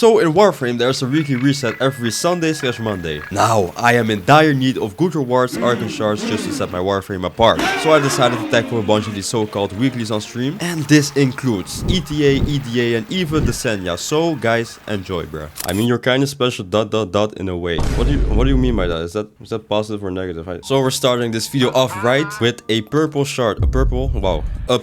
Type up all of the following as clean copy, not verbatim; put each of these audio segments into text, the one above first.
So in Warframe there's a weekly reset every Sunday/Monday. Now I am in dire need of good rewards, Archon shards just to set my Warframe apart. So I decided to tackle a bunch of these so-called weeklies on stream. And this includes ETA, EDA and even the Senya. So guys, enjoy bruh. I mean you're kinda special ... in a way. What do you mean by that? Is that positive or negative? So we're starting this video off right with a purple shard. A purple? Wow. A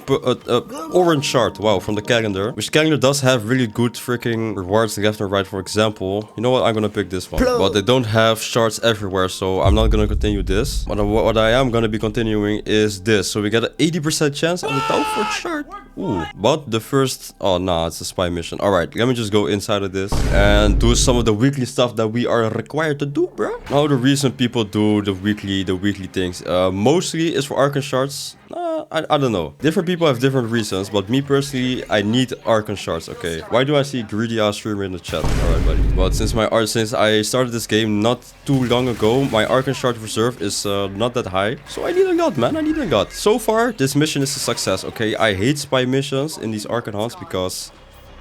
orange shard. Wow, from the calendar. Which calendar does have really good freaking rewards left and right. For example, you know what? I'm gonna pick this one. But they don't have shards everywhere, so I'm not gonna continue this. But what I am gonna be continuing is this. So we get an 80% chance on the Telford shard. Ooh. But the first... Oh, nah, it's a spy mission. Alright, let me just go inside of this and do some of the weekly stuff that we are required to do, bro. Now, the reason people do the weekly things, mostly is for Archon shards. I don't know. Different people have different reasons, but me personally, I need Archon shards, okay? Why do I see greedy ass streamer in the chat? Alright, buddy. But since I started this game not too long ago, my Archon shard reserve is not that high. So I need a lot, man. I need a lot. So far, this mission is a success, okay? I hate spy missions in these Archon hunts because...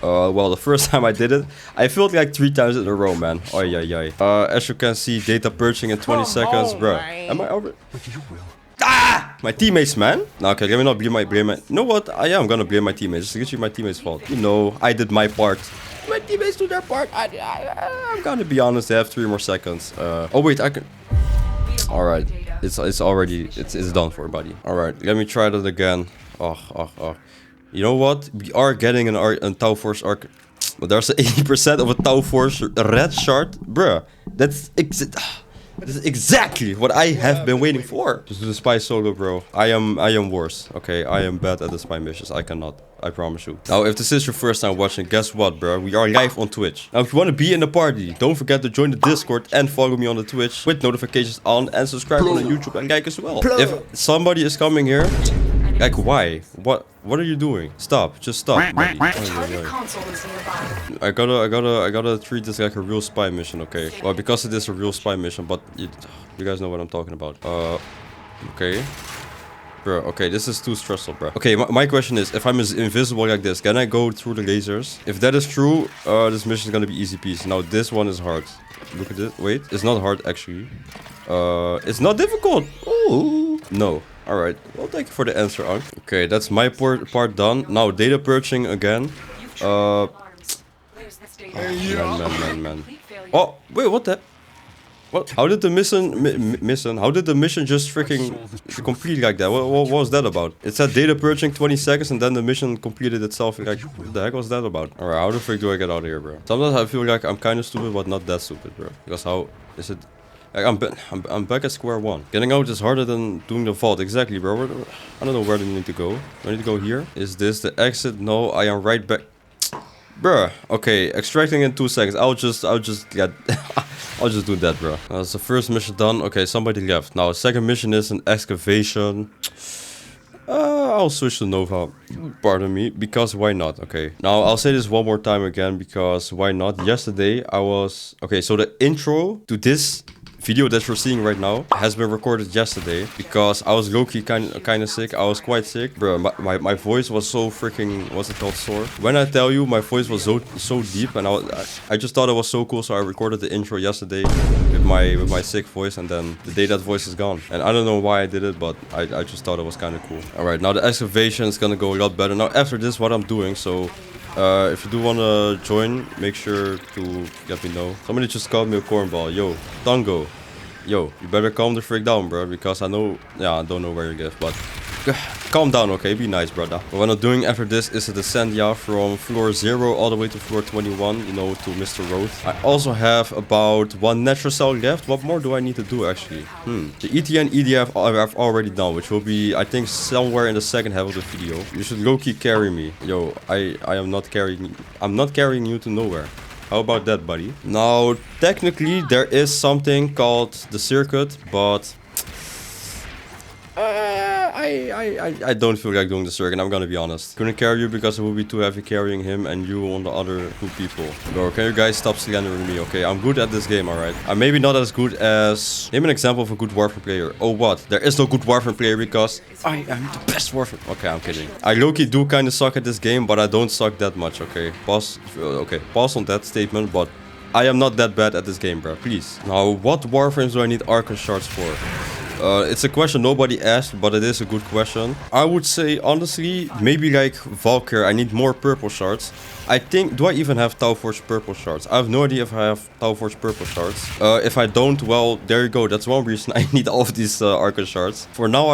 well, the first time I did it, I failed like 3 times in a row, man. Oh, yeah. As you can see, data purging in 20 seconds, bruh. Am I over? Ah! My teammates, man. Now, okay, let me not blame my... You know what? I am gonna blame my teammates. It's literally my teammates' fault. You know, I did my part. My teammates do their part. I'm gonna be honest, they have 3 more seconds. Oh, wait, I can... Alright. It's already... It's done for, buddy. Alright, let me try that again. Oh. You know what? We are getting an Tau Force arc. But there's 80% of a Tau Force red shard. Bruh. That's exactly what I have been waiting for. Just do the spy solo, bro. I am worse. Okay, I am bad at the spy missions. I cannot. I promise you. Now, if this is your first time watching, guess what, bro? We are live on Twitch. Now, if you want to be in the party, don't forget to join the Discord and follow me on the Twitch with notifications on and subscribe on the YouTube and like as well. If somebody is coming here, like why? What are you doing? Stop. Just stop, buddy. I gotta treat this like a real spy mission, okay? Well, because it is a real spy mission, but you guys know what I'm talking about. Okay. Bro, okay, this is too stressful, bro. Okay, my question is, if I'm invisible like this, can I go through the lasers? If that is true, this mission is gonna be easy peasy. Now, this one is hard. Look at it. Wait, it's not hard, actually. It's not difficult. Ooh. No. Alright, well, thank you for the answer, Ank. Okay, that's my part done. Now, data purging again. Man. Oh, wait, what the... What? How did the mission just freaking complete like that? What was that about? It said data purging 20 seconds and then the mission completed itself. Like, what the heck was that about? Alright, how the frick do I get out of here, bro? Sometimes I feel like I'm kind of stupid, but not that stupid, bro. Because how is it... Like, I'm back at square one. Getting out is harder than doing the vault. Exactly, bro. I don't know where do we need to go. Do I need to go here? Is this the exit? No, I am right back. Bruh. Okay, extracting in 2 seconds. I'll just get... I'll just do that, bro. That's the first mission done. Okay, somebody left. Now, second mission is an excavation. I'll switch to Nova. Pardon me. Because why not? Okay. Now, I'll say this one more time again. Because why not? Yesterday, I was... Okay, so the intro to this... video that you're seeing right now has been recorded yesterday because I was low-key kind of sick. I was quite sick, bro. My voice was so freaking, what's it called, sore. When I tell you, my voice was so deep, and I just thought it was so cool, so I recorded the intro yesterday with my sick voice, and then the day that voice is gone. And I don't know why I did it, but I just thought it was kind of cool. All right, now the excavation is gonna go a lot better. Now after this, what I'm doing, so. If you do want to join, make sure to let me know. Somebody just called me a cornball. Yo, Tango. Yo, you better calm the frick down, bro. Because I know... Yeah, I don't know where you live, but... Calm down, okay? Be nice, brother. What I'm doing after this is a descent, yeah, from floor 0 all the way to floor 21, you know, to Mr. Road. I also have about 1 natural cell left. What more do I need to do, actually? The ETA and EDF I've already done, which will be, I think, somewhere in the second half of the video. You should low-key carry me. Yo, I am not carrying... I'm not carrying you to nowhere. How about that, buddy? Now, technically, there is something called the circuit, but... I I don't feel like doing this circuit, I'm gonna be honest. Couldn't carry you because it would be too heavy carrying him and you on the other two people. Bro, can you guys stop slandering me, okay? I'm good at this game, alright? I'm maybe not as good as... Name an example of a good Warframe player. Oh, what? There is no good Warframe player because I am the best Warframe. Okay, I'm kidding. I low-key do kind of suck at this game, but I don't suck that much, okay? Pause. Okay, pause on that statement, but I am not that bad at this game, bro. Please. Now, what Warframes do I need Archon shards for? It's a question nobody asked, but it is a good question. I would say, honestly, maybe like dBankerr, I need more purple shards. I think, do I even have Tauforge purple shards? I have no idea if I have Tauforge purple shards. If I don't, well, there you go. That's one reason I need all of these Archon shards. For now,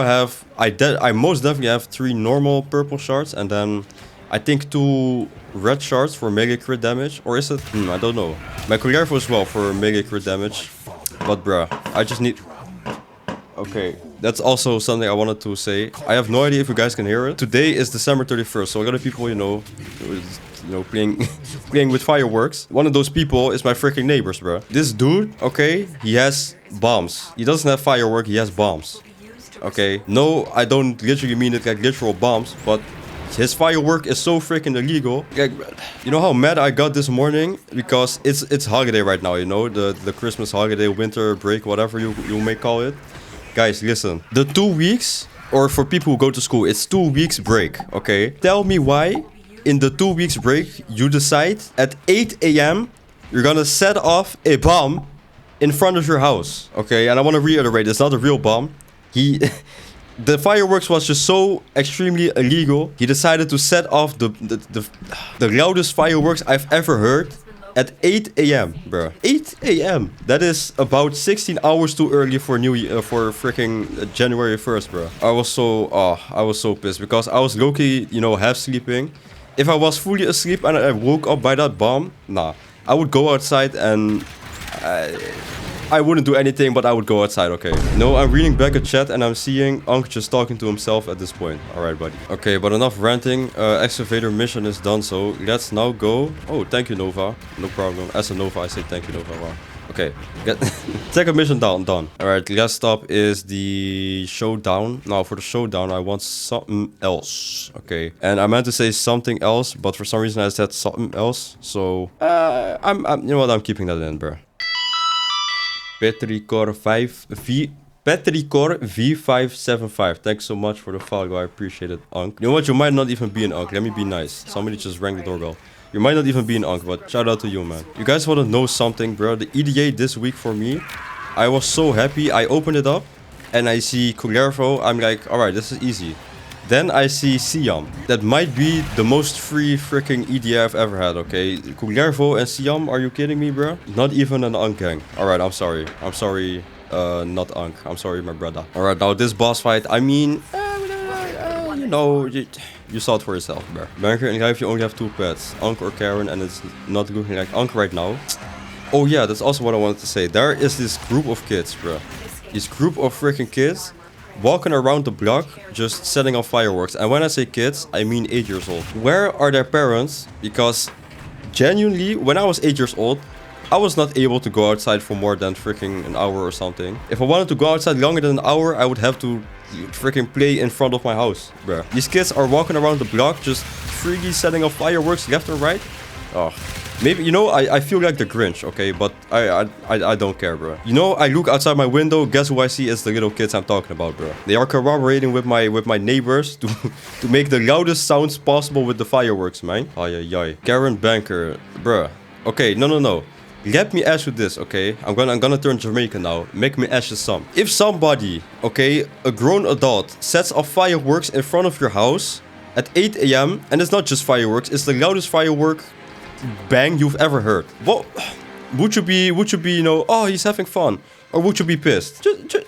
I most definitely have 3 normal purple shards, and then I think 2 red shards for melee crit damage. Or is it? I don't know. My Kullervo as well for melee crit damage. But bruh, I just need... Okay, that's also something I wanted to say. I have no idea if you guys can hear it. Today is December 31st, so a lot of people, you know, playing playing with fireworks. One of those people is my freaking neighbors, bro. This dude, okay, he has bombs. He doesn't have firework, he has bombs. Okay, no, I don't literally mean it like literal bombs, but his firework is so freaking illegal. Like, you know how mad I got this morning? Because it's holiday right now, you know, the Christmas holiday, winter break, whatever you may call it. Guys, listen. The 2 weeks, or for people who go to school, it's 2 weeks break, okay? Tell me why, in the 2 weeks break, you decide at 8 AM, you're gonna set off a bomb in front of your house, okay? And I want to reiterate, it's not a real bomb. The fireworks was just so extremely illegal. He decided to set off the loudest fireworks I've ever heard. At 8 AM, bro. 8 AM. That is about 16 hours too early for for freaking January 1st, bro. I was so pissed because I was low-key, you know, half sleeping. If I was fully asleep and I woke up by that bomb, nah. I would go outside and I wouldn't do anything, but I would go outside, okay? No, I'm reading back a chat and I'm seeing Unc just talking to himself at this point. Alright, buddy. Okay, but enough ranting. Excavator mission is done, so let's now go. Oh, thank you, Nova. No problem. As a Nova, I say thank you, Nova. Wow. Okay, take a mission down, done. Alright, last stop is the showdown. Now, for the showdown, I want something else. Okay, and I meant to say something else, but for some reason I said something else. So, you know what? I'm keeping that in, bro. Petricore V575. Thanks so much for the follow. I appreciate it, Unc. You know what? You might not even be an Unc. Let me be nice. Somebody just rang the doorbell. You might not even be an Unc, but shout out to you, man. You guys want to know something, bro? The EDA this week for me, I was so happy. I opened it up and I see Kullervo. I'm like, alright, this is easy. Then I see Siam. That might be the most free freaking EDA I've ever had, okay? Kullervo and Siam, are you kidding me, bro? Not even an Unc gang. Alright, I'm sorry. I'm sorry, not Unc. I'm sorry, my brother. Alright, now this boss fight, I mean, you know, you saw it for yourself, bro. dBankerr, in life you only have 2 pets, Unc or Karen, and it's not looking like Unc right now. Oh yeah, that's also what I wanted to say. There is this group of kids, bro. This group of freaking kids walking around the block, just setting off fireworks. And when I say kids, I mean 8 years old. Where are their parents? Because genuinely, when I was 8 years old, I was not able to go outside for more than freaking an hour or something. If I wanted to go outside longer than an hour, I would have to freaking play in front of my house, bruh. These kids are walking around the block, just freely setting off fireworks left and right. Oh. Maybe, you know, I feel like the Grinch, okay? But I don't care, bro. You know, I look outside my window, guess who I see? It's the little kids I'm talking about, bro. They are cooperating with my neighbors to make the loudest sounds possible with the fireworks, man. Ay, ay, ay. dBankerr, bro. Okay, no. Let me ask you this, okay? I'm gonna turn Jamaican now. Make me ask you some. If somebody, okay, a grown adult, sets off fireworks in front of your house at 8 AM, and it's not just fireworks, it's the loudest firework bang you've ever heard. What would you be, you know, oh, he's having fun, or would you be pissed?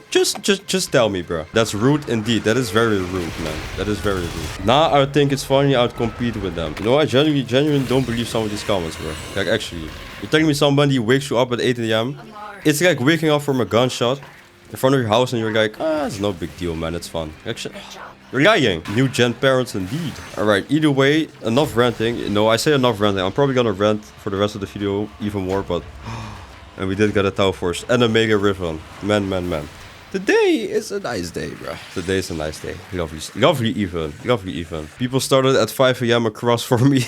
Just tell me, bro. That's rude indeed. That is very rude, man. That is very rude. Nah, I think it's funny I'd compete with them. You know, I genuinely don't believe some of these comments, bro. Like, actually, you're telling me somebody wakes you up at 8 AM? It's like waking up from a gunshot in front of your house and you're like, it's no big deal, man. It's fun. Actually, you're lying. New gen parents indeed. Alright, either way, enough ranting. No, I say enough ranting. I'm probably gonna rant for the rest of the video even more, but... And we did get a Tauforge and a Mega Ribbon. Man. Today is a nice day, bro. Today is a nice day. Lovely even. People started at 5 AM across for me.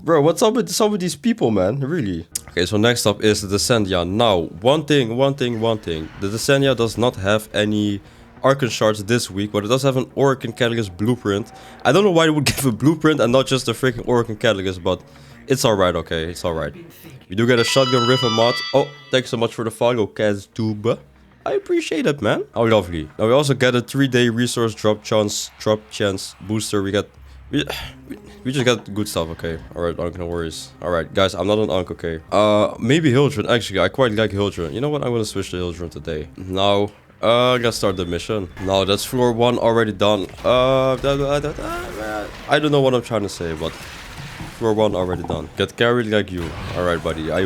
Bro, what's up with some of these people, man? Really? Okay, so next up is the Descendia. Now, one thing. The Descendia does not have any Archon shards this week, but it does have an Archon Catalyst blueprint. I don't know why they would give a blueprint and not just a freaking Archon Catalyst, but it's alright, okay? It's alright. We do get a shotgun river mod. Oh, thanks so much for the follow, KazTube. I appreciate it, man. Oh, lovely. Now we also get a 3-day resource drop chance booster. We just got good stuff, okay? Alright, Unc, no worries. Alright, guys, I'm not an Unc, okay? Maybe Hildren, actually. I quite like Hildren. You know what? I'm gonna switch to Hildren today. Now, let's start the mission. Now, that's floor 1 already done. I don't know what I'm trying to say, but floor 1 already done. Get carried like you. Alright, buddy. I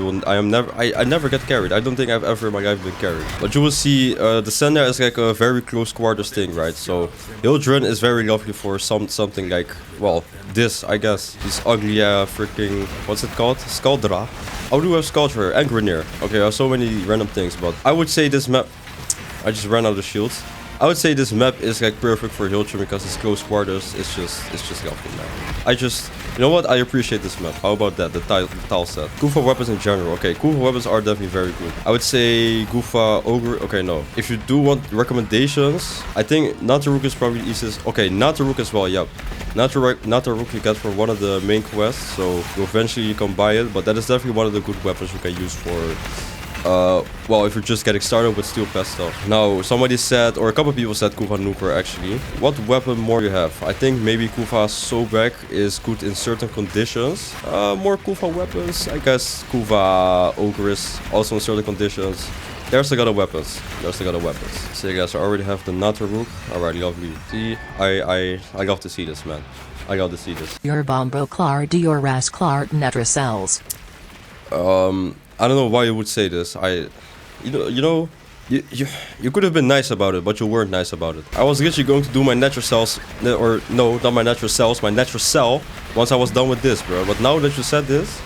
never get carried. I don't think I've ever in my life been carried. But you will see, the Descendia is like a very close quarters thing, right? So, Hildren is very lovely for something like, well, this, I guess. These ugly, freaking, what's it called? Scaldra. Oh, do have Scaldra and Grenier. Okay, I have so many random things, but I would say this map, I just ran out of shields. I would say this map is like perfect for Hildren because it's close quarters. It's just lovely, man. You know what? I appreciate this map. How about that? The tile set. Kufa weapons in general. Okay, Kufa weapons are definitely very good. I would say Kufa Ogre. Okay, no. If you do want recommendations, I think Nataruk is probably the easiest. Okay, Nataruk as well. Yep. Nataruk you get for one of the main quests, so eventually you can buy it. But that is definitely one of the good weapons you can use for. Well, if you're just getting started with steel pest stuff. Now, somebody said, or a couple of people said Kufa Nuker actually. What weapon more you have? I think maybe Kufa Sobek is good in certain conditions. More Kufa weapons. I guess Kufa Ogre is also in certain conditions. There's a lot of weapons. So you guys already have the Nataruk. Alright, lovely. See, I love to see this, man. I love to see this. Your Bombro Klar do your Ras Klar Netra cells. I don't know why you would say this. You could have been nice about it, but you weren't nice about it. I was literally going to do my natural cells, or no, not my natural cells, my natural cell, once I was done with this, bro. But now that you said this,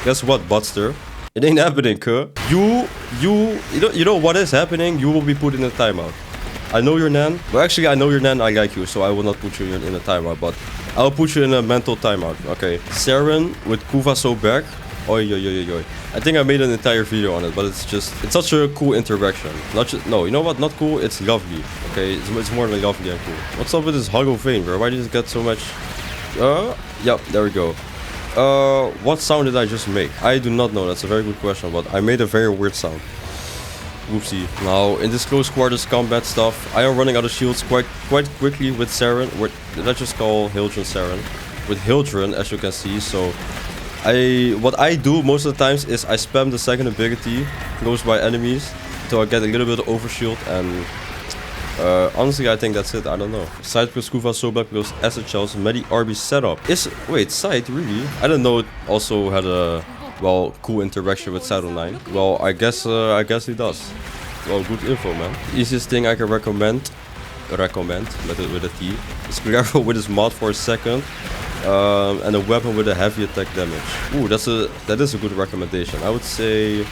guess what, Butster? It ain't happening, cuh. You know what is happening? You will be put in a timeout. I know your nan. Well, actually, I know your nan. I like you, so I will not put you in a timeout, but I'll put you in a mental timeout. Okay. Saren with Kuva so back. Oi. I think I made an entire video on it, but it's such a cool interaction. No, you know what? Not cool, it's lovely. Okay, it's more than lovely and cool. What's up with this Huggo Vein, bro? Why did it get so much? Yep, there we go. What sound did I just make? I do not know, that's a very good question, but I made a very weird sound. Whoopsie. Now, in this close quarters combat stuff, I am running out of shields quite quickly with Saren. Let's just call Hildren Saren. With Hildren, as you can see, so what I do most of the times is I spam the second ability close by enemies until I get a little bit of overshield, and honestly I think that's it. I don't know. Side plus Kuva Sobek plus Acid Shells Medi RB setup. Wait, Side really? I didn't know it also had a cool interaction with Saddle 9. Well, I guess he does. Well, good info, man. Easiest thing I can recommend with a T is careful with his mod for a second. And a weapon with a heavy attack damage. Ooh, that is a good recommendation. I would say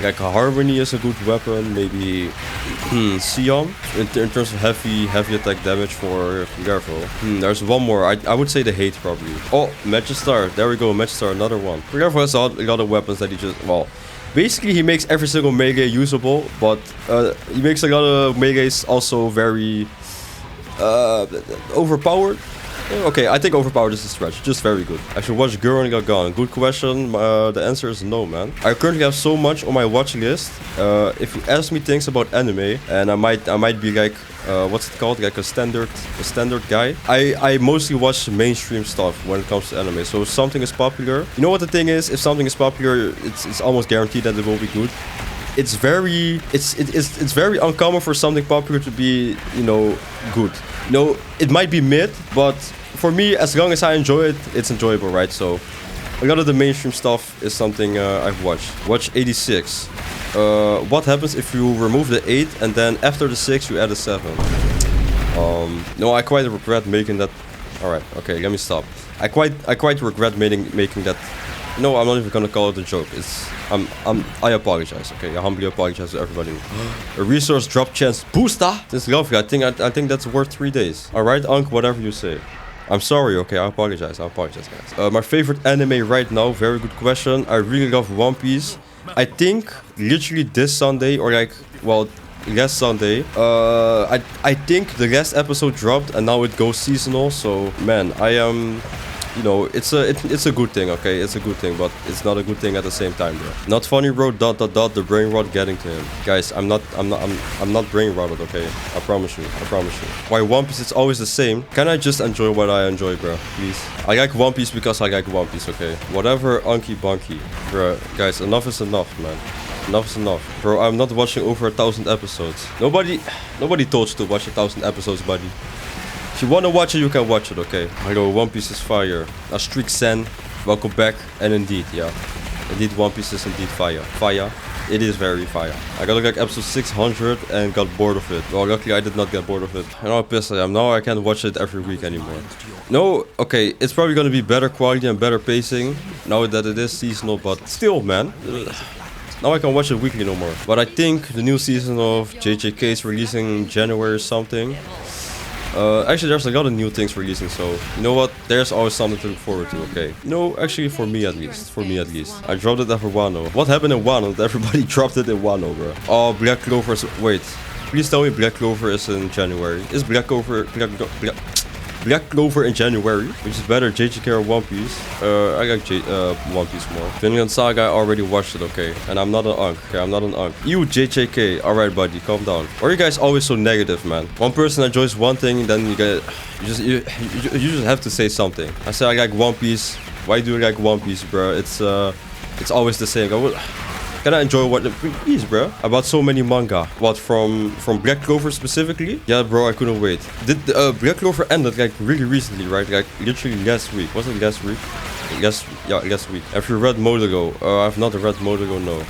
like Harmony is a good weapon. Maybe Sion in terms of heavy attack damage for careful. There's one more. I would say the Hate probably. Oh, Magistar. There we go. Magistar, another one. Careful has a lot of weapons that he just basically he makes every single melee usable, but he makes a lot of melees also very overpowered. Okay, I think overpowered is a stretch. Just very good. I should watch Girl and Got Gone. Good question. The answer is no, man. I currently have so much on my watch list. If you ask me things about anime, and I might be like, what's it called? Like a standard guy. I mostly watch mainstream stuff when it comes to anime. So if something is popular, you know what the thing is? If something is popular, it's almost guaranteed that it will be good. It's very uncommon for something popular to be, good. It might be mid, but for me, as long as I enjoy it, it's enjoyable, right? So a lot of the mainstream stuff is something I've watched. Watch 86. What happens if you remove the 8 and then after the 6 you add a 7? No, I quite regret making that. Alright, okay, let me stop. I quite regret making that No, I'm not even gonna call it a joke. I apologize, okay? I humbly apologize to everybody. A resource drop chance booster. This is lovely. I think that's worth 3 days. Alright, Unc, whatever you say. I'm sorry, okay? I apologize, guys. My favorite anime right now, very good question. I really love One Piece. I think literally this Sunday, or like, well, last Sunday, I think the last episode dropped and now it goes seasonal. So man, I am, you know, it's a good thing, okay? It's a good thing, but it's not a good thing at the same time, bro. Not funny, bro. ... The brain rot getting to him, guys. I'm not brain rotted, okay? I promise you. Why One Piece? It's always the same. Can I just enjoy what I enjoy, bro? Please. I like One Piece because I like One Piece, okay? Whatever, Unky Bunky, bro. Guys, enough is enough, man. Enough is enough, bro. I'm not watching over 1,000 episodes. Nobody told you to watch 1,000 episodes, buddy. If you wanna watch it, you can watch it, okay? Hello, One Piece is fire. A streak Sen, welcome back. And indeed, yeah. Indeed, One Piece is indeed fire. Fire. It is very fire. I got like episode 600 and got bored of it. Well, luckily I did not get bored of it. I know how pissed I am. Now I can't watch it every week anymore. No, okay, it's probably gonna be better quality and better pacing now that it is seasonal, but still, man. Now I can watch it weekly no more. But I think the new season of JJK is releasing in January or something. Actually, there's a lot of new things releasing, so you know what? There's always something to look forward to, okay? No, actually, for me at least. I dropped it after Wano. What happened in Wano? Everybody dropped it in Wano, bro. Oh, Black Clover is... Wait. Please tell me Black Clover is in January. Is Black Clover in January? Which is better, JJK or One Piece? I like One Piece more. Vinland Saga, I already watched it, okay? And I'm not an unk, okay? I'm not an unk. You, JJK. Alright, buddy, calm down. Why are you guys always so negative, man? One person enjoys one thing, then you get... You just have to say something. I say I like One Piece. Why do you like One Piece, bro? It's always the same. Can I enjoy what... Please, bro. I bought so many manga. What, from Black Clover specifically? Yeah, bro, I couldn't wait. Did Black Clover ended, like, really recently, right? Like, literally last week. Was it last week? Yes, yeah, last week. Have you read Modogo? I've not read Modogo, no.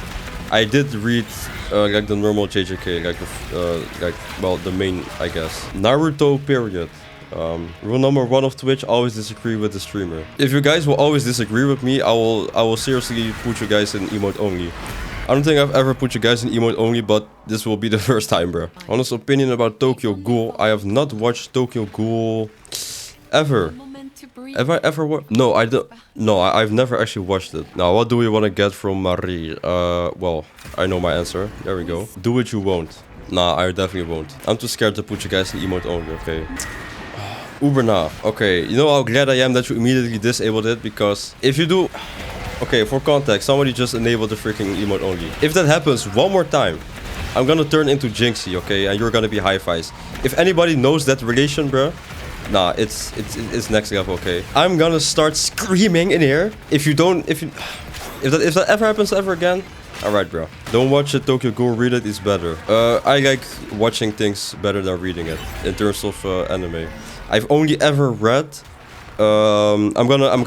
I did read, like, the normal JJK. Like, well, the main, I guess. Naruto, period. Rule number 1 of Twitch, always disagree with the streamer. If you guys will always disagree with me, I will seriously put you guys in emote only. I don't think I've ever put you guys in emote only, but this will be the first time, bro. Honest opinion about Tokyo Ghoul. I have not watched Tokyo Ghoul ever. Have I ever watched? No, I don't. No, I've never actually watched it. Now, what do we want to get from Marie? Well, I know my answer. There we go. Do it, you won't. Nah, I definitely won't. I'm too scared to put you guys in emote only, okay? Uberna. Okay, you know how glad I am that you immediately disabled it, because if you do... Okay, for context, somebody just enabled the freaking emote only. If that happens one more time, I'm gonna turn into Jinxie, okay? And you're gonna be high-fives. If anybody knows that relation, bro, nah, it's next level, okay? I'm gonna start screaming in here. If that ever happens ever again, alright, bro. Don't watch it, Tokyo Ghoul, read it, it's better. I like watching things better than reading it in terms of anime. I've only ever read. I'm gonna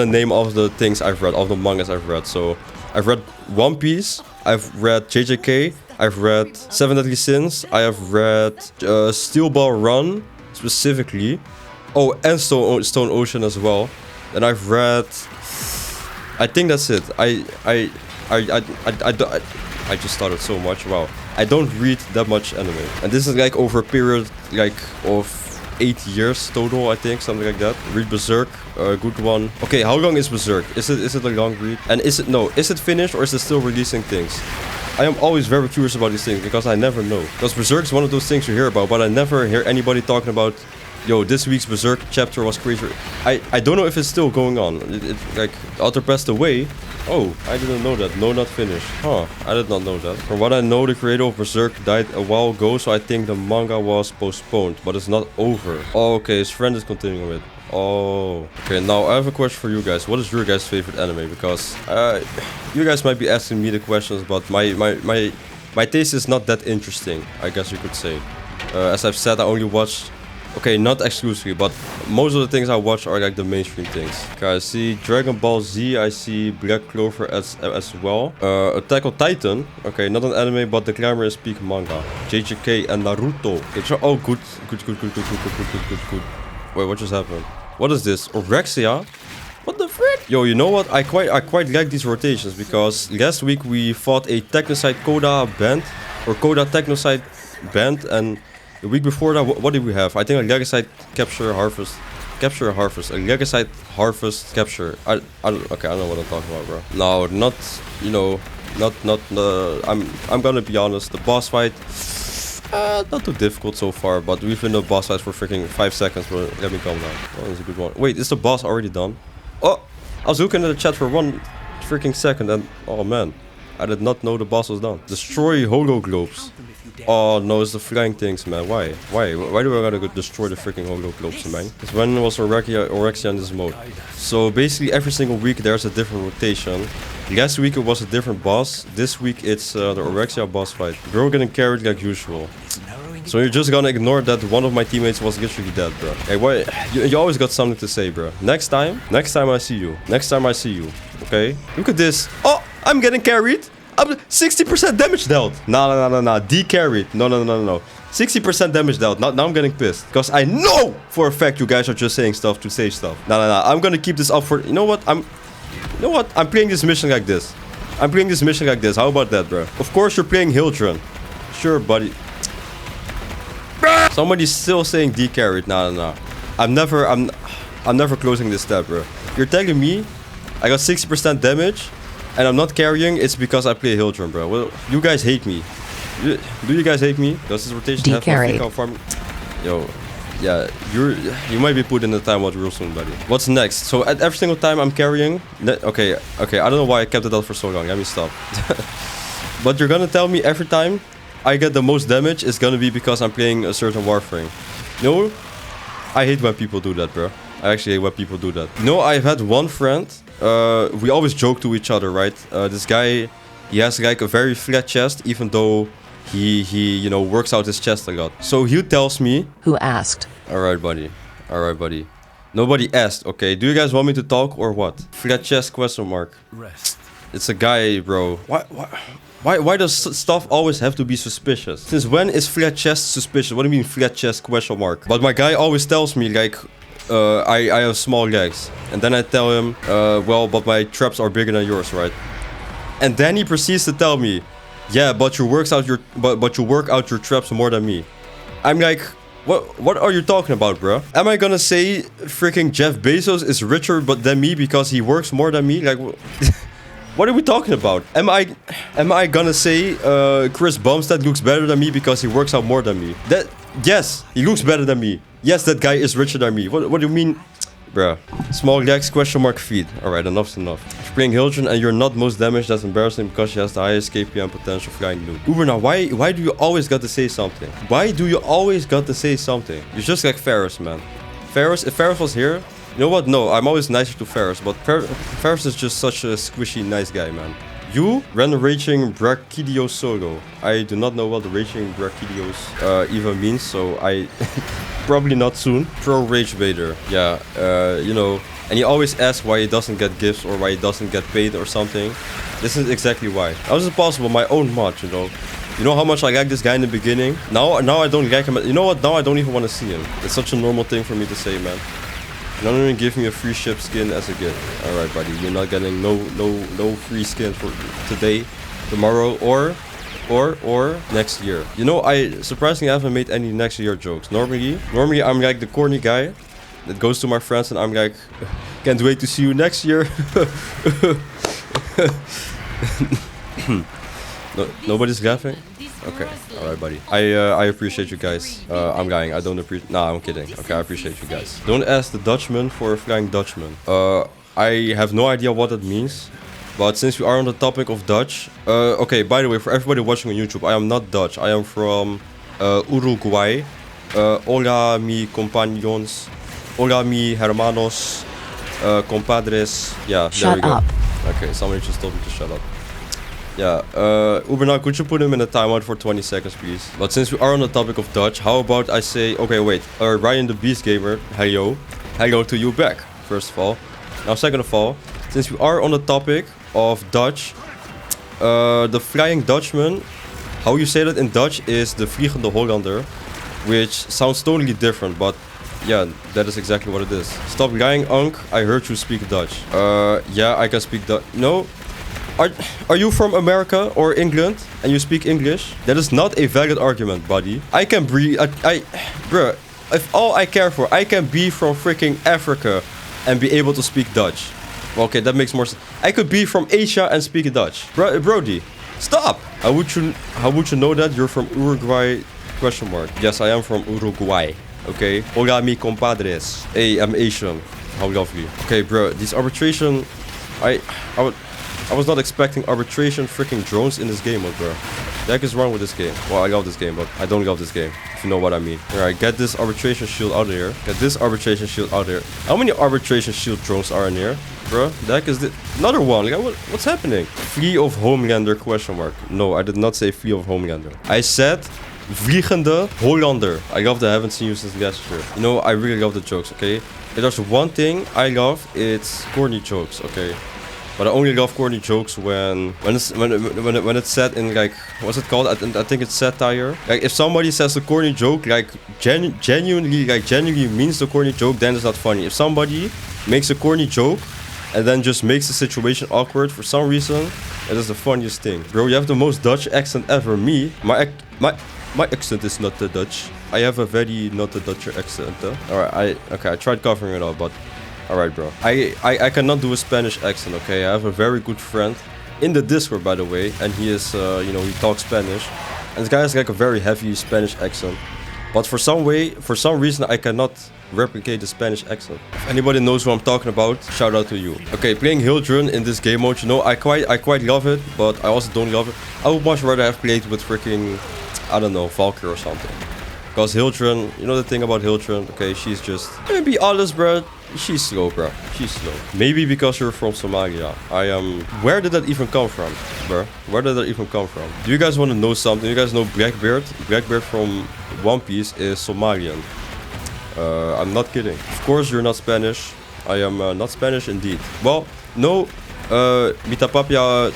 name all of the things I've read, all the mangas I've read. So I've read One Piece, I've read JJK, I've read Seven Deadly Sins, I have read Steel Ball Run specifically. Oh, and Stone Ocean as well. And I've read. I think that's it. I just started so much. Wow. I don't read that much anime. And this is like over a period like of 8 years total, I think, something like that. Read Berserk, a good one. Okay, how long is Berserk? Is it a long read? And is it finished or is it still releasing things? I am always very curious about these things because I never know. Because Berserk is one of those things you hear about, but I never hear anybody talking about, yo, this week's Berserk chapter was crazy. I don't know if it's still going on. Like, the author passed away. Oh, I didn't know that. No, not finished. Huh, I did not know that. From what I know, the creator of Berserk died a while ago, so I think the manga was postponed, but it's not over. Oh, okay, his friend is continuing it. Oh, okay, now I have a question for you guys. What is your guys' favorite anime? Because you guys might be asking me the questions, but my taste is not that interesting, I guess you could say. As I've said, I only watched... Okay, not exclusively, but most of the things I watch are like the mainstream things. Okay, I see Dragon Ball Z, I see Black Clover as well. Attack on Titan, okay, not an anime, but the glamorous peak manga. JJK and Naruto. Oh, good. Wait, what just happened? What is this? Orexia? What the frick? Yo, you know what? I quite like these rotations because last week we fought a Technosite Coda band or Coda Technosite band, and the week before that, what did we have? I think a Legasite capture harvest, a Legasite harvest capture. Okay, I don't know what I'm talking about, bro. No, not, you know, not. I'm gonna be honest. The boss fight, not too difficult so far, but we've been in the boss fight for freaking 5 seconds. Bro, let me calm down. Oh, that's a good one. Wait, is the boss already done? Oh, I was looking at the chat for 1 freaking second, and oh man, I did not know the boss was done. Destroy holo globes. Oh no, it's the flying things, man. Why? Why do I gotta go destroy the freaking holo globes, man? Because when was Orexia in this mode? So basically every single week there's a different rotation. Last week it was a different boss. This week it's the Orexia boss fight. Bro getting carried like usual. So you're just gonna ignore that one of my teammates was literally dead, bro. Hey, why? You always got something to say, bro. Next time I see you. Okay? Look at this. Oh, I'm getting carried. I'm 60% damage dealt. No. D-carried. No. 60% damage dealt. Now I'm getting pissed. Because I know for a fact you guys are just saying stuff to say stuff. No. I'm gonna keep this up for... You know what? I'm playing this mission like this. How about that, bro? Of course you're playing Hildren. Sure, buddy. Somebody's still saying D-carried. No. I'm never closing this tab, bro. You're telling me I got 60% damage and I'm not carrying, it's because I play Hildren, bro. Well, you guys hate me. Do you guys hate me? Does this rotation have my farm? Yo, yeah, you might be put in the timeout real soon, buddy. What's next? So at every single time I'm carrying... Okay, I don't know why I kept it out for so long. Let me stop. But you're gonna tell me every time I get the most damage, it's gonna be because I'm playing a certain Warframe. No, I hate when people do that, bro. I actually hate when people do that. No, I've had one friend. We always joke to each other, right? This guy, he has like a very flat chest, even though he you know, works out his chest a lot. So he tells me... Who asked? Alright, buddy. Nobody asked. Okay, do you guys want me to talk or what? Flat chest question mark. Rest. It's a guy, bro. Why does stuff always have to be suspicious? Since when is flat chest suspicious? What do you mean flat chest question mark? But my guy always tells me like, I have small legs. And then I tell him, well, but my traps are bigger than yours, right? And then he proceeds to tell me, yeah, but you work out your traps more than me. I'm like, what are you talking about, bro? Am I gonna say freaking Jeff Bezos is richer than me because he works more than me? Like, what are we talking about? Am I gonna say Chris Bumstead looks better than me because he works out more than me? Yes, he looks better than me. Yes, that guy is richer than me. What do you mean? Bruh. Small legs, question mark feet. Alright, enough's enough. If you're playing Hildren and you're not most damaged, that's embarrassing because she has the highest KP and potential flying loot. Uber, now why do you always got to say something? You're just like Ferris, man. If Ferris was here, you know what? No, I'm always nicer to Ferris, but Ferris is just such a squishy, nice guy, man. You ran Raging Brachydios solo. I do not know what the Raging Brachydios even means, so I... probably not soon. Pro Rage Vader. Yeah, you know. And he always asks why he doesn't get gifts or why he doesn't get paid or something. This is exactly why. How is it possible? My own mod, you know. You know how much I like this guy in the beginning? Now I don't like him. You know what? Now I don't even want to see him. It's such a normal thing for me to say, man. You're not even give me a free ship skin as a gift. Alright, buddy. You're not getting no free skin for today, tomorrow, or next year. You know, I surprisingly haven't made any next year jokes. Normally I'm like the corny guy that goes to my friends and I'm like, can't wait to see you next year. No, nobody's laughing? Okay, alright, buddy. I appreciate you guys. I'm lying. I don't appreciate... Nah, I'm kidding. Okay, I appreciate you guys. Don't ask the Dutchman for a flying Dutchman. I have no idea what that means. But since we are on the topic of Dutch... okay, by the way, for everybody watching on YouTube, I am not Dutch. I am from Uruguay. Hola, mi compañeros. Hola, mi hermanos. Compadres. Yeah, there we go. Shut up. Okay, somebody just told me to shut up. Yeah, Uber, now could you put him in a timeout for 20 seconds, please? But since we are on the topic of Dutch, how about I say... Okay, wait. Ryan the Beast Gamer, hello. Hello to you back, first of all. Now, second of all, since we are on the topic of Dutch, the Flying Dutchman, how you say that in Dutch is the Vliegende Hollander, which sounds totally different, but Yeah, that is exactly what it is. Stop lying, Unc. I heard you speak Dutch. Yeah, I can speak Dutch. No. Are you from America or England and you speak English? That is not a valid argument, buddy. I can breathe. Bruh, if all I care for, I can be from freaking Africa and be able to speak Dutch. Well, okay, that makes more sense. I could be from Asia and speak Dutch. Brody, stop! How would you know that you're from Uruguay? Question mark. Yes, I am from Uruguay. Okay. Hola, mi compadres. Hey, I'm Asian. How lovely. Okay, bro. These arbitration. I was not expecting arbitration freaking drones in this game, bro. The heck is wrong with this game? Well, I love this game, but I don't love this game. If you know what I mean. Alright, get this arbitration shield out of here. Get this arbitration shield out of here. How many arbitration shield drones are in here? Bro, the heck is this? Another one. Like, what's happening? Flee of Homelander? Question mark. No, I did not say flee of Homelander. I said Vliegende Hollander. I love that I haven't seen you since last year. You know, I really love the jokes, okay? If there's one thing I love, it's corny jokes, okay? But I only love corny jokes when it's said in, like, what's it called? I think it's satire. Like, if somebody says a corny joke, like genuinely means the corny joke, then it's not funny. If somebody makes a corny joke and then just makes the situation awkward for some reason, it is the funniest thing. Bro, you have the most Dutch accent ever. Me, my accent is not the Dutch. I have a very not the Dutch accent. Alright, I tried covering it up, but alright, bro. I cannot do a Spanish accent, okay? I have a very good friend in the Discord, by the way, and he is, you know, he talks Spanish, and this guy has like a very heavy Spanish accent. But for some reason, I cannot replicate the Spanish accent. If anybody knows who I'm talking about, shout out to you. Okay, playing Hildrun in this game mode, you know, I quite love it, but I also don't love it. I would much rather have played with freaking, I don't know, Valkyr or something. Because Hildrun, you know the thing about Hildrun, okay, she's just, let me be honest, bro, she's slow, bro. She's slow. Maybe because you're from Somalia. Where did that even come from, bro? Where did that even come from? Do you guys want to know something? You guys know Blackbeard? Blackbeard from One Piece is Somalian. I'm not kidding. Of course, you're not Spanish. I am not Spanish indeed. Well, no, Mita Papia,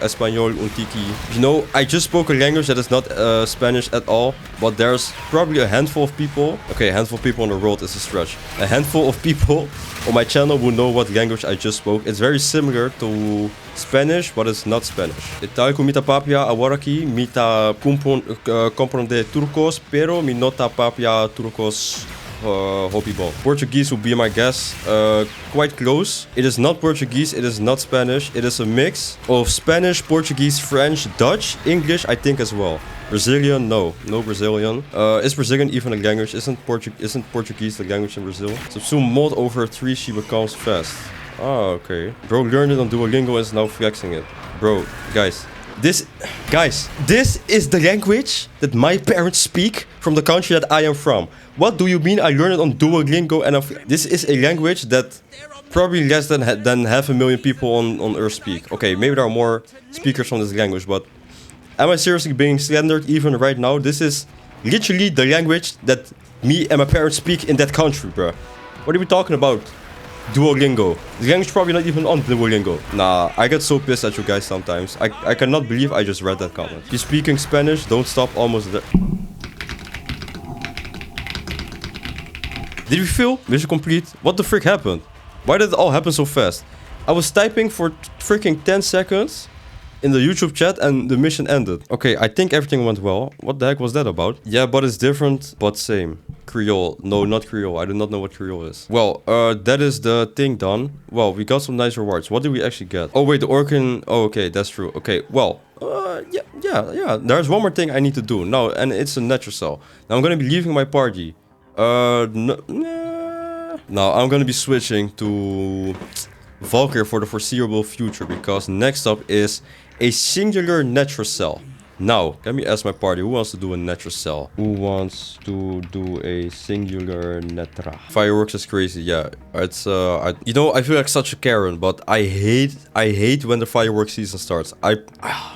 Espanol, Untiki. You know, I just spoke a language that is not Spanish at all, but there's probably a handful of people. Okay, a handful of people in the world is a stretch. A handful of people on my channel who know what language I just spoke. It's very similar to Spanish, but it's not Spanish. Italco mita papia awaraki mita comprende turcos, pero mi nota papia turcos Hobby-ball. Portuguese would be my guess. Quite close. It is not Portuguese, it is not Spanish. It is a mix of Spanish, Portuguese, French, Dutch, English, I think as well. Brazilian, no. No Brazilian. Is Brazilian even a language? Isn't Portuguese the language in Brazil? Subsume mod over 3, she becomes fast. Ah, okay. Bro learned it on Duolingo and is now flexing it. Bro, guys. This is the language that my parents speak from the country that I am from. What do you mean I learned it on Duolingo and this is a language that probably less than 500,000 people on Earth speak. Okay, maybe there are more speakers from this language, but am I seriously being slandered even right now? This is literally the language that me and my parents speak in that country, bro. What are we talking about? Duolingo. The language probably not even on Duolingo. Nah, I get so pissed at you guys sometimes. I cannot believe I just read that comment. You're speaking Spanish, don't stop almost there. Did we fail? Mission complete. What the frick happened? Why did it all happen so fast? I was typing for freaking 10 seconds in the YouTube chat and the mission ended. Okay, I think everything went well. What the heck was that about? Yeah, but it's different, but same. Creole. No, not Creole. I do not know what Creole is. Well, that is the thing done. Well, we got some nice rewards. What did we actually get? Oh, wait, the Archon. Oh, okay, that's true. Okay, well, yeah. There's one more thing I need to do. No, and it's a natural cell. Now I'm gonna be leaving my party. No, I'm gonna be switching to Valkyr for the foreseeable future because next up is a singular natural cell. Now, let me ask my party, who wants to do a natural cell? Who wants to do a singular netra? Fireworks is crazy, yeah. It's, you know, I feel like such a Karen, but I hate when the fireworks season starts.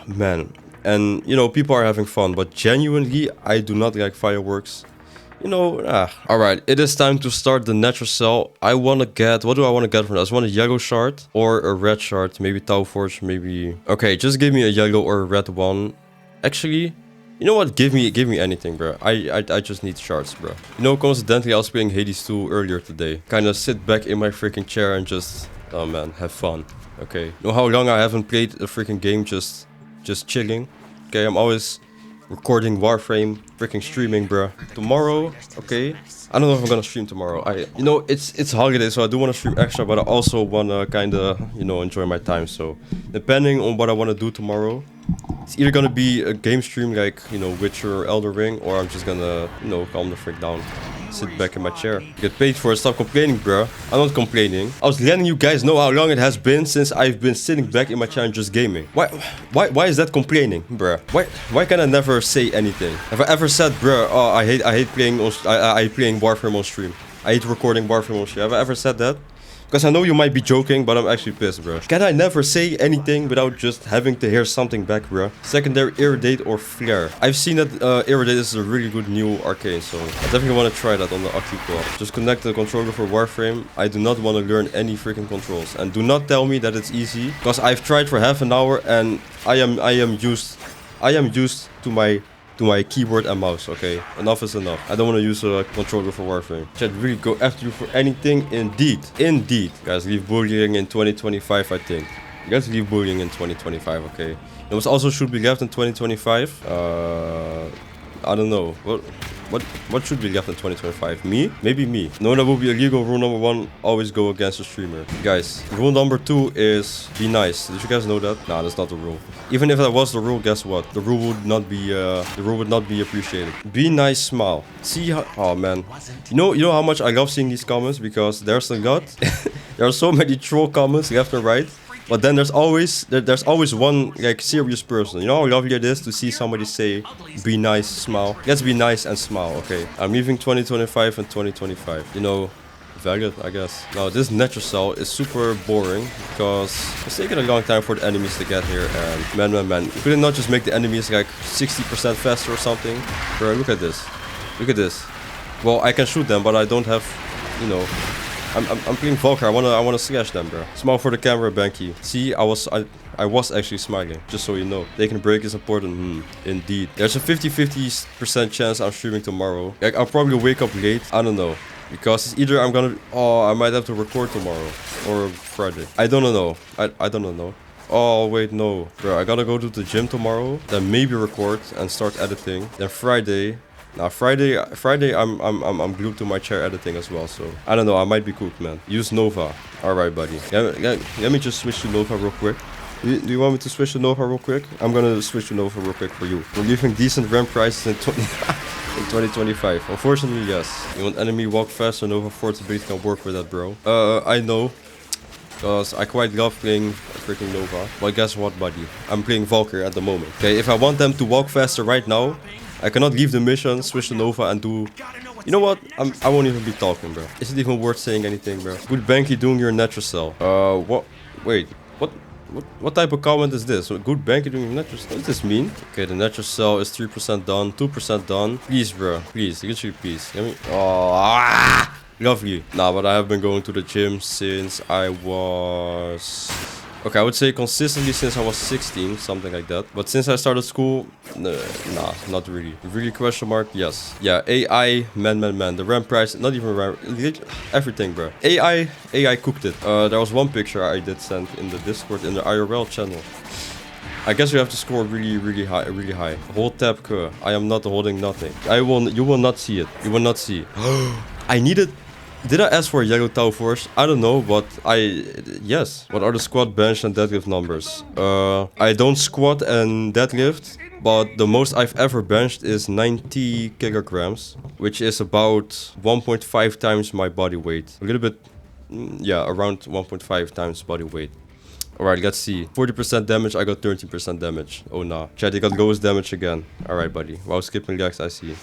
Man. And, you know, people are having fun, but genuinely, I do not like fireworks. You know, Alright, it is time to start the natural cell. I want to get... What do I want to get from that? I just want a yellow shard or a red shard. Maybe Tau Forge, maybe... Okay, just give me a yellow or a red one. Actually, You know what? Give me anything, bro. I just need shards, bro. You know, coincidentally, I was playing Hades 2 earlier today. Kinda sit back in my freaking chair and just, oh man, have fun. Okay. You know how long I haven't played a freaking game just chilling? Okay, I'm always recording Warframe, freaking streaming, bro. Tomorrow, okay. I don't know if I'm gonna stream tomorrow. You know, it's holiday, so I do want to stream extra, but I also wanna kinda, you know, enjoy my time. So, depending on what I wanna do tomorrow, it's either gonna be a game stream like, you know, Witcher or Elder Ring, or I'm just gonna, you know, calm the frick down. Sit back in my chair. Get paid for it. Stop complaining, bro. I'm not complaining. I was letting you guys know how long it has been since I've been sitting back in my chair and just gaming. Why is that complaining, bro? Why can I never say anything? Have I ever said, bro, oh, I hate playing I hate playing Warframe on stream. I hate recording Warframe on stream. Have I ever said that? Because I know you might be joking, but I'm actually pissed, bro. Can I never say anything without just having to hear something back, bro? Secondary Irradiate or Flare. I've seen that Irradiate is a really good new arcane, so I definitely want to try that on the Octi-Core. Just connect the controller for Warframe. I do not want to learn any freaking controls. And do not tell me that it's easy, because I've tried for half an hour and I am used to my keyboard and mouse, okay? Enough is enough. I don't want to use a controller for Warframe. Chat really go after you for anything, indeed. Indeed. Guys, leave bullying in 2025, I think. You guys leave bullying in 2025, okay? It was also should be left in 2025. I don't know. What should be left in 2025? Me? Maybe me. No, that will be illegal. Rule number 1, always go against a streamer. Guys, rule number 2 is be nice. Did you guys know that? Nah, that's not the rule. Even if that was the rule, guess what? The rule would not be appreciated. Be nice, smile. See how, oh man. You know how much I love seeing these comments, because there's a lot. There are so many troll comments left and right. But then there's always one like serious person. You know how lovely it is to see somebody say, be nice, smile. Let's be nice and smile, okay? I'm leaving 2025 and 2025. You know, valid, I guess. Now, this natural cell is super boring because it's taking a long time for the enemies to get here. And man, you couldn't not just make the enemies like 60% faster or something? Bro, look at this. Look at this. Well, I can shoot them, but I don't have, you know... I'm playing Valkyr. I wanna slash them, bro. Smile for the camera, Banky. See, I was actually smiling, just so you know. Taking a break is important. Indeed. There's a 50-50% chance I'm streaming tomorrow. Like, I'll probably wake up late. I don't know. Because it's either I'm gonna... Oh, I might have to record tomorrow. Or Friday. I don't know. I don't know. Oh, wait, no. Bro, I gotta go to the gym tomorrow. Then maybe record and start editing. Then Friday... Now Friday I'm glued to my chair editing as well, so I don't know, I might be cooked, man. Use Nova. Alright, buddy. Let me just switch to Nova real quick. Do you want me to switch to Nova real quick? I'm gonna switch to Nova real quick for you. We're leaving decent RAM prices in 2025. Unfortunately, yes. You want enemy walk faster, Nova 4's ability can work with that, bro. I know. Because I quite love playing freaking Nova. But guess what, buddy? I'm playing Valkyr at the moment. Okay, if I want them to walk faster right now, I cannot leave the mission, switch to Nova and do... You know what? I won't even be talking, bro. Is it even worth saying anything, bro? Good Banky doing your natural cell. What? Wait. What type of comment is this? Good Banky doing your natural cell? What does this mean? Okay, the natural cell is 3% done, 2% done. Please, bro. Please. Literally, please. Let me... Oh, lovely. Nah, but I have been going to the gym since I was... Okay, I would say consistently since I was 16, something like that. But since I started school, nah, not really. Really question mark? Yes. Yeah, AI, man. The RAM price, not even RAM, everything, bro. AI cooked it. There was one picture I did send in the Discord, in the IRL channel. I guess you have to score really high. Hold tab, I am not holding nothing. You will not see it. You will not see. I needed... Did I ask for a yellow Tau Force? I don't know, but yes. What are the squat, bench, and deadlift numbers? I don't squat and deadlift, but the most I've ever benched is 90 kilograms, which is about 1.5 times my body weight. A little bit, yeah, around 1.5 times body weight. Alright, let's see. 40% damage, I got 13% damage. Oh nah. Chad, you got lowest damage again. Alright, buddy. Wow, skipping legs, I see.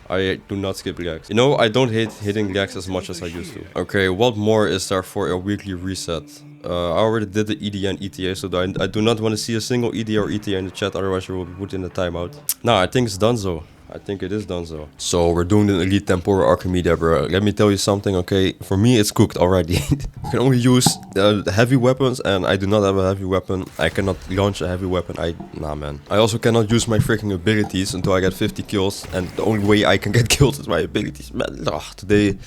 I do not skip legs. You know, I don't hate hitting legs as much as I used to. Okay, what more is there for a weekly reset? I already did the EDA and ETA, so I do not want to see a single EDA or ETA in the chat, otherwise you will be put in the timeout. Nah, I think it's done so. I think it is done so. So we're doing the Elite Tempora Archimeda, bro. Let me tell you something, okay? For me, it's cooked already. I can only use heavy weapons, and I do not have a heavy weapon. I cannot launch a heavy weapon. Nah, man. I also cannot use my freaking abilities until I get 50 kills, and the only way I can get killed is my abilities. Man, today,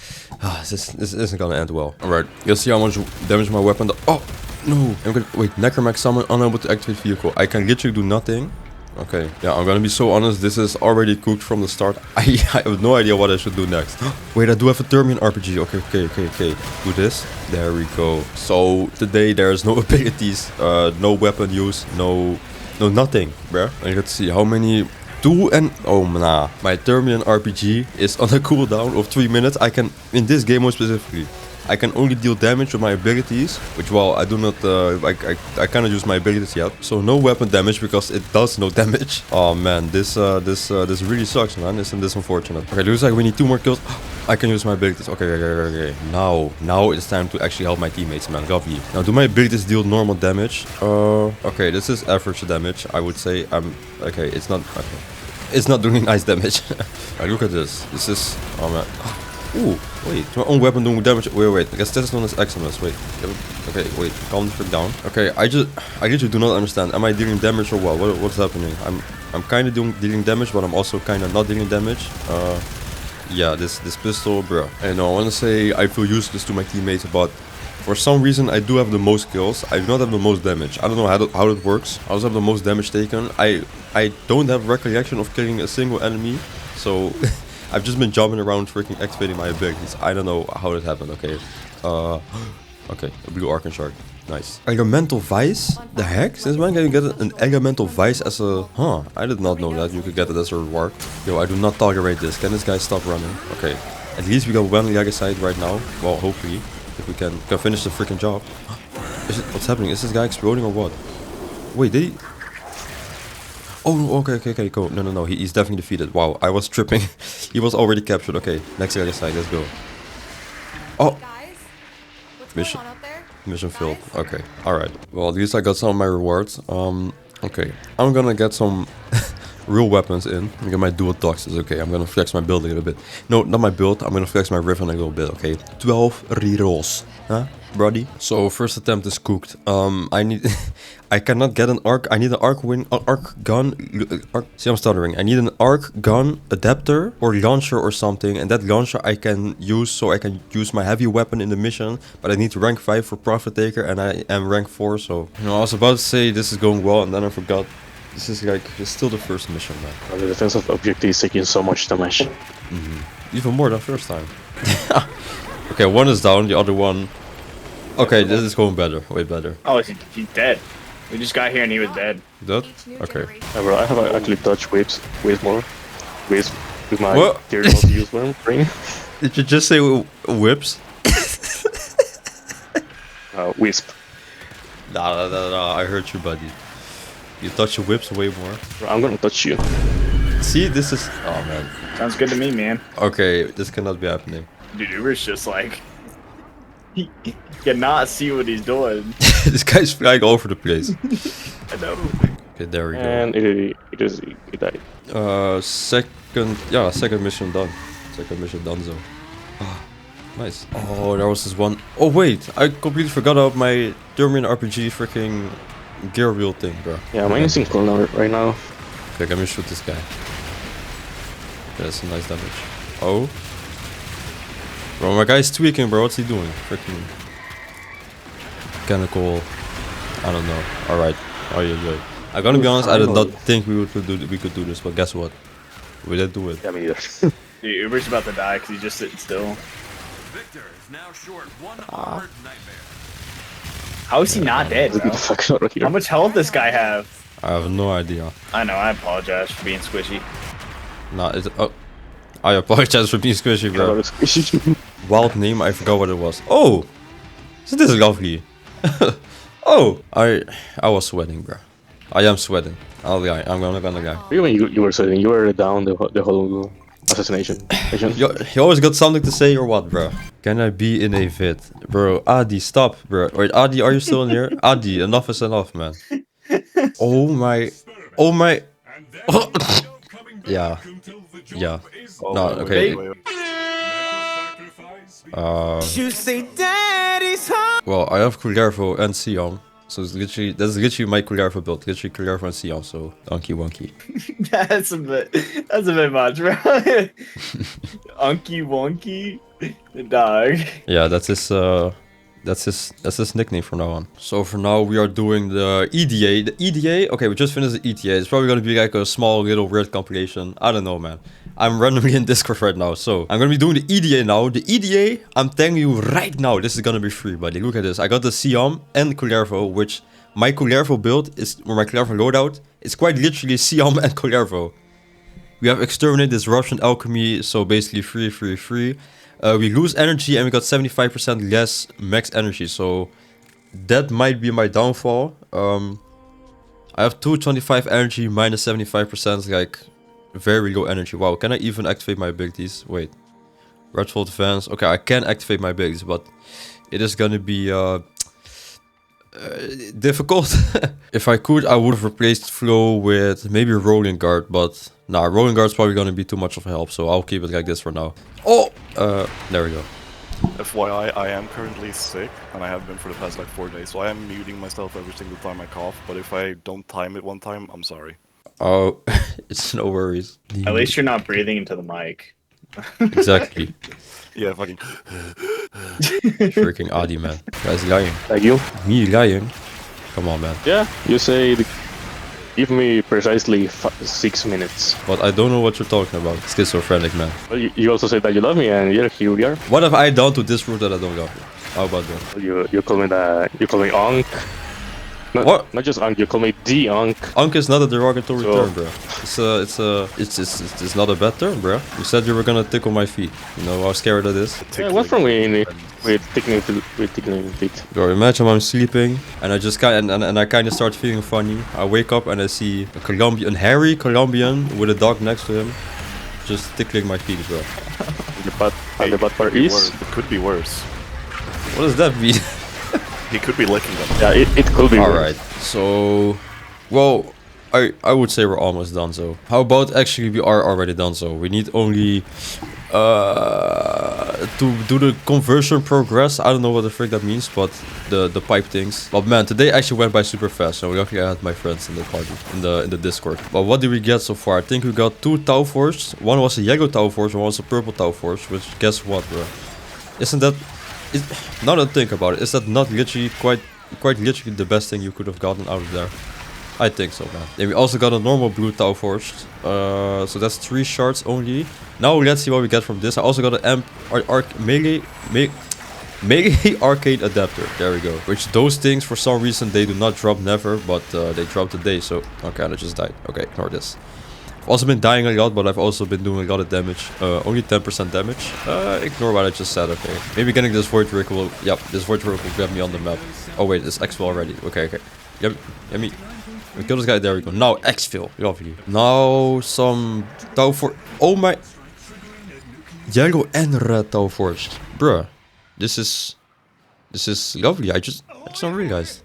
this isn't gonna end well. Alright, you'll see how much damage my weapon does. Oh, no. I'm gonna, wait, Necromax summon, unable to activate vehicle. I can literally do nothing. Okay, yeah, I'm gonna be so honest, this is already cooked from the start. I have no idea what I should do next. Wait, I do have a Termian RPG. Okay. Do this. There we go. So, today there's no abilities, no weapon use, no nothing, bruh. And let's see, how many... Oh, nah. My Termian RPG is on a cooldown of 3 minutes. I can, in this game more specifically, I can only deal damage with my abilities, which, well, I do not, I cannot use my abilities yet. So no weapon damage because it does no damage. Oh man, this really sucks, man. Isn't this unfortunate? Okay, looks like we need 2 more kills. I can use my abilities. Okay. Now it's time to actually help my teammates, man. Lovely. Now, do my abilities deal normal damage? Okay, this is average damage, I would say. Okay, it's not, okay. It's not doing nice damage. Alright, look at this. This is, oh man. Ooh, wait, my own weapon doing damage. Wait, I guess this is known as Eximus. Wait, okay, wait, calm the frick down. Okay, I literally do not understand. Am I dealing damage or what? What's happening? I'm kind of dealing damage, but I'm also kind of not dealing damage. Yeah, this pistol, bro. I know, I want to say I feel useless to my teammates, but for some reason I do have the most kills. I do not have the most damage. I don't know how it works. I also have the most damage taken. I don't have recollection of killing a single enemy, so I've just been jumping around freaking activating my abilities. I don't know how that happened. Okay. Okay, a blue Archon shard. Nice. Elemental Vice? The heck? Since when can you get an Elemental Vice as a... I did not know that you could get it as a reward. Yo, I do not tolerate this. Can this guy stop running? Okay. At least we got one Legacy right now. Well, hopefully. If we can finish the freaking job. What's happening? Is this guy exploding or what? Wait, did he... Oh, okay, cool. No. He's definitely defeated. Wow, I was tripping. He was already captured. Okay, next Legacy. Let's go. Oh. Mission. Mission failed. Okay. Alright. Well, at least I got some of my rewards. Okay. I'm gonna get some real weapons in. I get my dual toxins. Okay, I'm gonna flex my build a little bit. No, not my build. I'm gonna flex my riffin a little bit. Okay. 12 rerolls. Huh? Brody? So, first attempt is cooked. I cannot get an arc. I need an arc gun. See, I'm stuttering. I need an arc gun adapter or launcher or something, and that launcher I can use so I can use my heavy weapon in the mission. But I need to rank 5 for Profit Taker, and I am rank 4. So, you know, I was about to say this is going well, and then I forgot. This is like it's still the first mission, man. The defensive objective is taking so much damage. Even more than first time. Okay, one is down. The other one. Okay, this is going better. Way better. Oh, he's dead. We just got here and he was dead. Dead? Okay. Bro, I have actually touched waves more. Waves with my What? tier not use one ring. Did you just say whips? Wisp. Nah, I heard you, buddy. You touch your whips way more. Bro, I'm gonna touch you. See, this is... Oh, man. Sounds good to me, man. Okay, this cannot be happening. Dude, Uber's just like... He cannot see what he's doing. This guy's flying all over the place. I know. Okay, there we go. And it died. Second mission done. Second mission done, so. Nice. Oh, there was this one. Oh, wait. I completely forgot about my Termian RPG freaking gear wheel thing, bro. Yeah, mine is in cooldown right now. Okay, let me shoot this guy. Okay, that's some nice damage. Oh. Bro, my guy's tweaking, bro. What's he doing? Freaking mechanical. I don't know. Alright. Oh, yeah. I'm gonna be honest, I did not think we could do this, but guess what? We did do it. Yeah, me either. Dude, Uber's about to die because he's just sitting still. Victor is now short one armored nightmare. How is he not dead, Get bro? the fuck out of here. How much health does this guy have? I have no idea. I know, I apologize for being squishy. Nah, it's... Oh. I apologize for being squishy, bro. Wild name, I forgot what it was. Oh! Isn't this lovely? Oh! I was sweating, bro. I am sweating. I'm gonna lie. Even you were saying you were down the whole assassination. You always got something to say or what, bro? Can I be in a vid? Bro, Adi, stop, bro. Wait, Adi, are you still in here? Adi, enough is enough, man. Oh my... Yeah. Yeah. Oh, No, wait, okay. wait, wait. Well, I have Kullervo and Sion. So it's literally, that's literally my Kullervo build. Literally Kullervo and Sion, so donkey wonky. That's a bit much, bro. Unky Wonky, dog. Yeah, that's his nickname from now on. So for now we are doing the EDA. The EDA, okay, we just finished the EDA. It's probably gonna be like a small little weird compilation. I don't know, man. I'm randomly in Discord right now, so I'm gonna be doing the EDA now. The EDA, I'm telling you right now, this is gonna be free, buddy. Look at this. I got the Siam and Kullervo, which my Kullervo build is, or my Kullervo loadout, it's quite literally Siam and Kullervo. We have Exterminate, Disruption, Alchemy, so basically free. We lose energy and we got 75% less max energy, so that might be my downfall. I have 225 energy minus 75%, like very low energy. Wow, can I even activate my abilities? Wait, Redfold Advance. Okay, I can activate my abilities, but it is gonna be difficult. If I could, I would have replaced Flow with maybe Rolling Guard, but nah, Rolling Guard's probably gonna be too much of a help, so I'll keep it like this for now. Oh! There we go. FYI, I am currently sick, and I have been for the past like 4 days, so I am muting myself every single time I cough, but if I don't time it one time, I'm sorry. Oh, it's no worries. At least you're not breathing into the mic. Exactly. Yeah, fucking... Freaking Adi, man. Guy's lying. Like you? Me lying? Come on, man. Yeah, you say... Give me precisely 6 minutes. But I don't know what you're talking about. Schizophrenic, man. Well, you also said that you love me, and yeah, here we are. What have I done to disprove that I don't love you? How about that? You call me that. You call me Onk. What? Not just Onk. You call me the Onk. Onk is not a derogatory So- term, bro. It's not a bad term, bro. You said you were gonna tickle my feet. You know how scary that is? Yeah, what's wrong with tickling feet? Bro, imagine I'm sleeping and I just kind and I kind of start feeling funny. I wake up and I see a hairy Colombian with a dog next to him, just tickling my feet, bro. The bad part is... It could be worse. What does that mean? He could be licking them. Yeah, it could be All worse. right. So, well, I would say we're almost done. So, how about actually we are already done? So we need only to do the conversion progress. I don't know what the frick that means, but the pipe things. But man, today actually went by super fast. So luckily I had my friends in the party in the Discord. But what did we get so far? I think we got 2 Tau Force. One was a yellow Tau Force, and one was a purple Tau Force. Which, guess what, bro? Isn't that? Now that I think about it, is that not literally quite literally the best thing you could have gotten out of there? I think so, man. Then we also got a normal blue Tau Force. So that's 3 shards only. Now let's see what we get from this. I also got an melee arcade adapter. There we go. Which those things, for some reason, they do not drop never, but they drop today. So, okay, I just died. Okay, ignore this. I've also been dying a lot, but I've also been doing a lot of damage. Only 10% damage. Ignore what I just said, okay. Maybe getting this Void Rick will... Yep, this Void Rick will get me on the map. Oh wait, it's exfil already. Okay. Let me kill this guy. There we go. Now exfil. Lovely. Now some Tau Force. Oh my... Yellow and red Tau Force. Bruh. This is lovely. I just don't realize.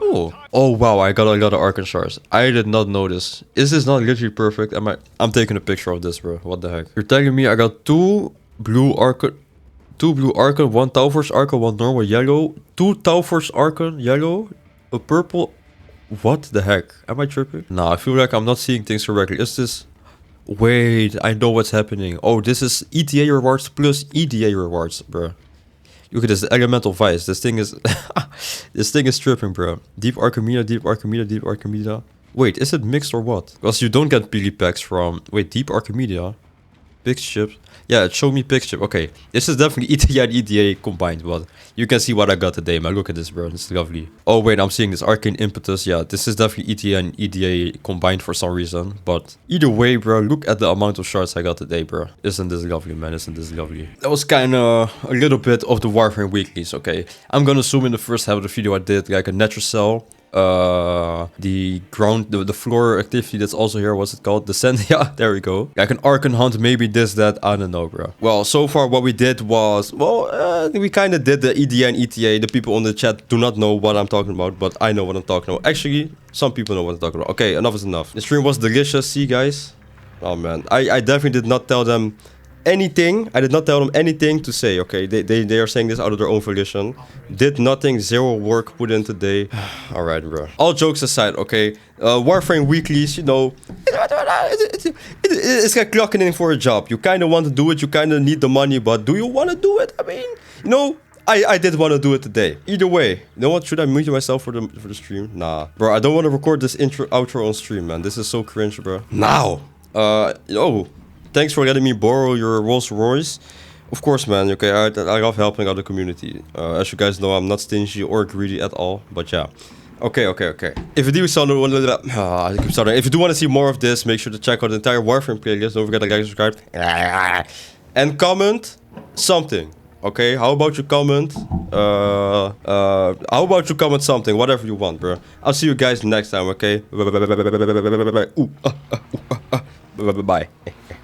Oh wow, I got a lot of Archon shards. I did not notice. Is this not literally perfect? I'm taking a picture of this, bro. What the heck? You're telling me I got 2 blue Archon, 1 Tau Force Archon, 1 normal yellow, 2 Tau Force Archon yellow, a purple. What the heck? Am I tripping? Nah, I feel like I'm not seeing things correctly. Is this... Wait, I know what's happening. Oh, this is ETA rewards plus EDA rewards, bro. Look at this, the Elemental Vice. This thing is... this thing is tripping, bro. Deep Archimeda. Wait, is it mixed or what? Because you don't get Pili packs from... Wait, Deep Archimeda? Pix chips. Yeah, it showed me pix chip. Okay, this is definitely ETA and EDA combined, but you can see what I got today, man. Look at this, bro. This is lovely. Oh, wait, I'm seeing this Arcane Impetus. Yeah, this is definitely ETA and EDA combined for some reason. But either way, bro, look at the amount of shards I got today, bro. Isn't this lovely, man? Isn't this lovely? That was kind of a little bit of the Warframe Weeklies, okay? I'm gonna assume in the first half of the video I did like a natural cell. The ground, the floor activity that's also here, what's it called? Descent, yeah, there we go. Like an Archon hunt, maybe this, that, I don't know, bro. Well, so far what we did was, well, we kind of did the EDA and ETA. The people on the chat do not know what I'm talking about, but I know what I'm talking about. Actually, some people know what I'm talking about. Okay, enough is enough. The stream was delicious, see guys? Oh man, I definitely did not tell them anything. I did not tell them anything to say, okay? They are saying this out of their own volition. Did nothing, zero work put in today. Alright, bro. All jokes aside, okay? Warframe Weeklies, you know, it's like clocking in for a job. You kind of want to do it, you kind of need the money, but do you want to do it? I mean, you know, I did want to do it today. Either way, you know what? Should I mute myself for the stream? Nah. Bro, I don't want to record this outro on stream, man. This is so cringe, bro. Now, yo, thanks for letting me borrow your Rolls Royce. Of course, man. Okay, I love helping out the community. As you guys know, I'm not stingy or greedy at all. But yeah. Okay. If you do if you do want to see more of this, make sure to check out the entire Warframe playlist. Don't forget to like and subscribe. And comment something. Okay, how about you comment? How about you comment something, whatever you want, bro. I'll see you guys next time. Okay. Bye.